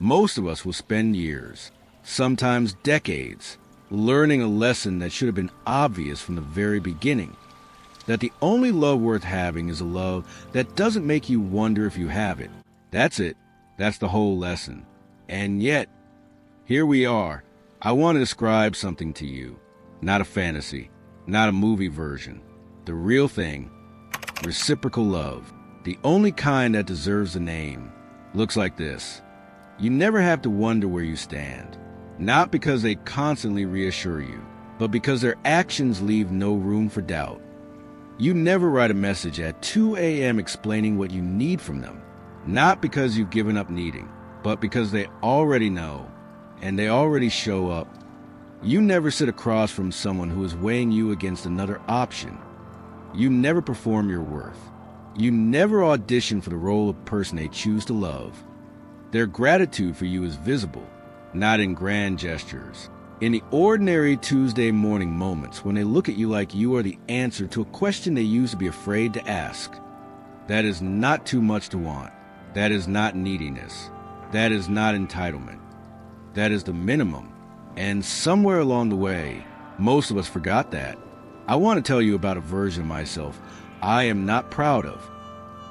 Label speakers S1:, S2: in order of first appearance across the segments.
S1: Most of us will spend years, sometimes decades, learning a lesson that should have been obvious from the very beginning. That the only love worth having is a love that doesn't make you wonder if you have it. That's it. That's the whole lesson. And yet, here we are. I want to describe something to you. Not a fantasy, not a movie version. The real thing. Reciprocal love. The only kind that deserves a name. Looks like this. You never have to wonder where you stand. Not because they constantly reassure you, but because their actions leave no room for doubt. You never write a message at 2 a.m. explaining what you need from them. Not because you've given up needing, but because they already know, and they already show up. You never sit across from someone who is weighing you against another option. You never perform your worth. You never audition for the role of person they choose to love. Their gratitude for you is visible, not in grand gestures. In the ordinary Tuesday morning moments when they look at you like you are the answer to a question they used to be afraid to ask. That is not too much to want. That is not neediness. That is not entitlement. That is the minimum. And somewhere along the way, most of us forgot that. I want to tell you about a version of myself I am not proud of.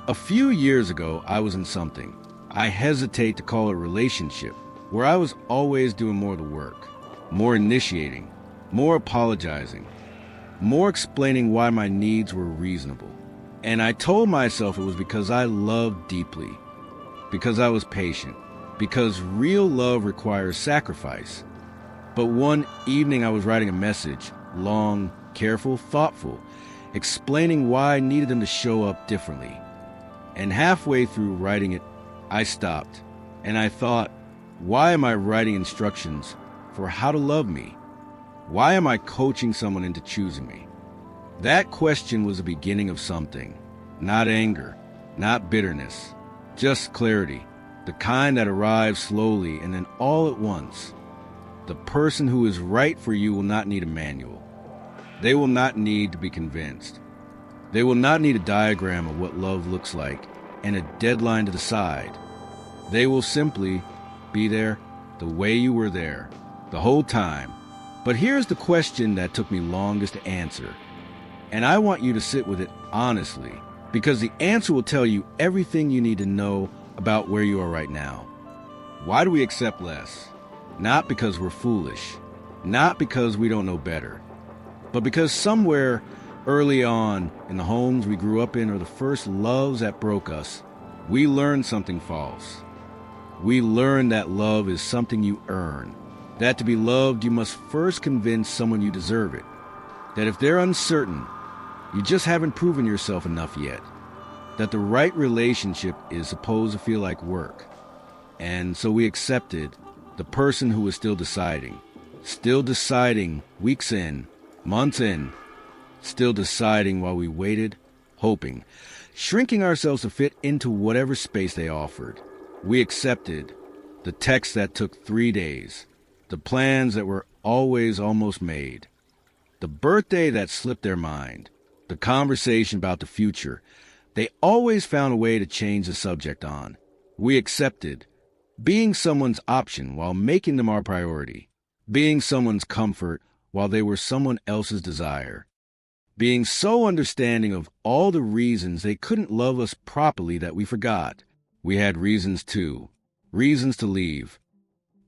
S1: A few years ago, I was in something I hesitate to call a relationship, where I was always doing more of the work. More initiating, more apologizing, more explaining why my needs were reasonable. And I told myself it was because I loved deeply, because I was patient, because real love requires sacrifice. But one evening I was writing a message, long, careful, thoughtful, explaining why I needed them to show up differently. And halfway through writing it, I stopped, and I thought, why am I writing instructions for how to love me? Why am I coaching someone into choosing me? That question was the beginning of something. Not anger, not bitterness, just clarity, the kind that arrives slowly and then all at once. The person who is right for you will not need a manual. They will not need to be convinced. They will not need a diagram of what love looks like and a deadline to decide. They will simply be there the way you were there, the whole time. But here's the question that took me longest to answer. And I want you to sit with it honestly, because the answer will tell you everything you need to know about where you are right now. Why do we accept less? Not because we're foolish, not because we don't know better, but because somewhere early on in the homes we grew up in or the first loves that broke us, we learned something false. We learned that love is something you earn. That to be loved, you must first convince someone you deserve it. That if they're uncertain, you just haven't proven yourself enough yet. That the right relationship is supposed to feel like work. And so we accepted the person who was still deciding weeks in, months in, still deciding while we waited, hoping, shrinking ourselves to fit into whatever space they offered. We accepted the text that took 3 days, the plans that were always almost made, the birthday that slipped their mind, the conversation about the future. They always found a way to change the subject on. We accepted being someone's option while making them our priority, being someone's comfort while they were someone else's desire, being so understanding of all the reasons they couldn't love us properly that we forgot. We had reasons too, reasons to leave,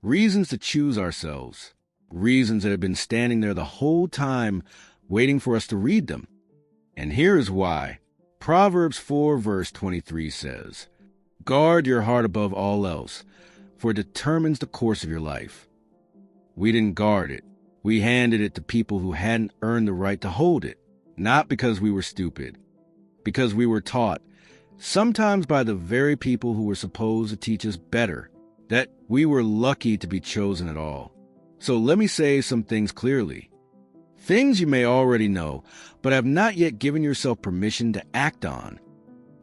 S1: reasons to choose ourselves, reasons that had been standing there the whole time waiting for us to read them. And here is why. Proverbs 4 verse 23 says, "Guard your heart above all else, for it determines the course of your life." We didn't guard it. We handed it to people who hadn't earned the right to hold it, not because we were stupid, because we were taught, sometimes by the very people who were supposed to teach us better, that we were lucky to be chosen at all. So let me say some things clearly. Things you may already know, but have not yet given yourself permission to act on.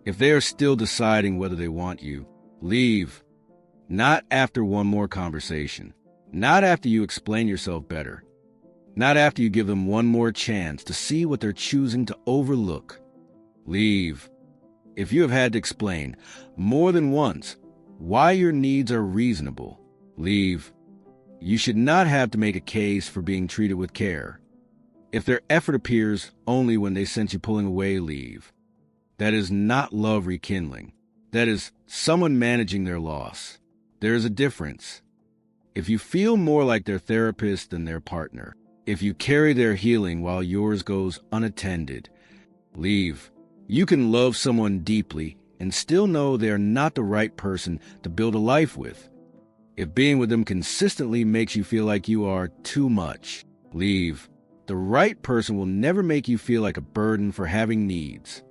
S1: If they are still deciding whether they want you, leave. Not after one more conversation. Not after you explain yourself better. Not after you give them one more chance to see what they're choosing to overlook. Leave. If you have had to explain more than once why your needs are reasonable. Leave. You should not have to make a case for being treated with care. If their effort appears only when they sense you pulling away, leave. That is not love rekindling. That is someone managing their loss. There is a difference. If you feel more like their therapist than their partner, if you carry their healing while yours goes unattended, leave. You can love someone deeply and still know they are not the right person to build a life with. If being with them consistently makes you feel like you are too much, leave. The right person will never make you feel like a burden for having needs.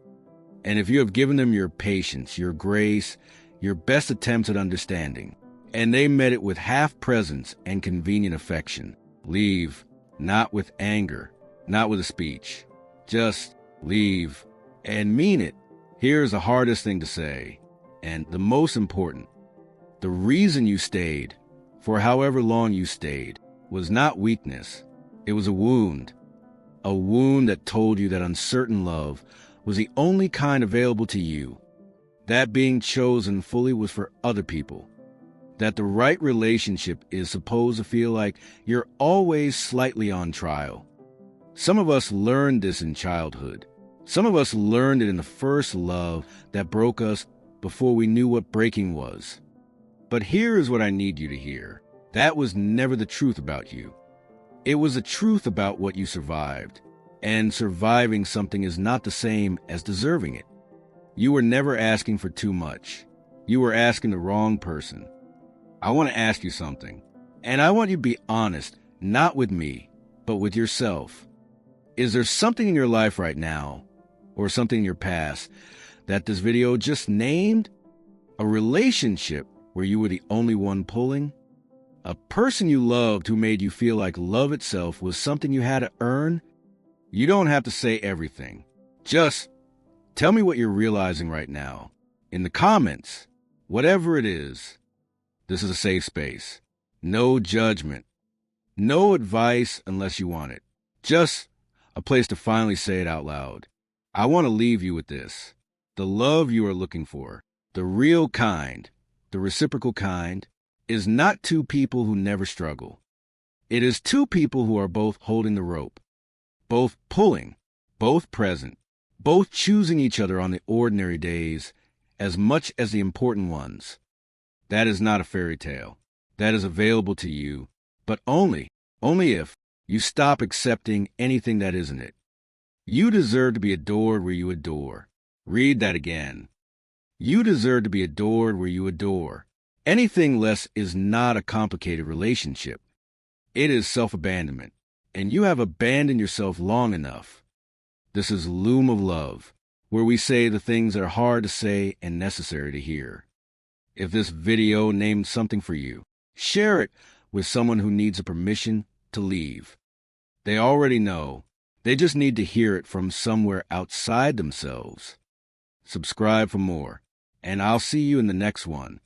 S1: And if you have given them your patience, your grace, your best attempts at understanding, and they met it with half presence and convenient affection, leave. Not with anger, not with a speech. Just leave and mean it. Here's the hardest thing to say, and the most important. The reason you stayed, for however long you stayed, was not weakness. It was a wound that told you that uncertain love was the only kind available to you. That being chosen fully was for other people. That the right relationship is supposed to feel like you're always slightly on trial. Some of us learned this in childhood. Some of us learned it in the first love that broke us before we knew what breaking was. But here is what I need you to hear. That was never the truth about you. It was the truth about what you survived. And surviving something is not the same as deserving it. You were never asking for too much. You were asking the wrong person. I want to ask you something, and I want you to be honest, not with me, but with yourself. Is there something in your life right now, or something in your past, that this video just named? A relationship where you were the only one pulling? A person you loved who made you feel like love itself was something you had to earn? You don't have to say everything. Just tell me what you're realizing right now. In the comments, whatever it is. This is a safe space. No judgment. No advice unless you want it. Just a place to finally say it out loud. I want to leave you with this. The love you are looking for, the real kind, the reciprocal kind, is not two people who never struggle. It is two people who are both holding the rope, both pulling, both present, both choosing each other on the ordinary days as much as the important ones. That is not a fairy tale. That is available to you, but only if you stop accepting anything that isn't it. You deserve to be adored where you adore. Read that again. You deserve to be adored where you adore. Anything less is not a complicated relationship. It is self-abandonment, and you have abandoned yourself long enough. This is Loom of Love, where we say the things that are hard to say and necessary to hear. If this video named something for you, share it with someone who needs a permission to leave. They already know. They just need to hear it from somewhere outside themselves. Subscribe for more, and I'll see you in the next one.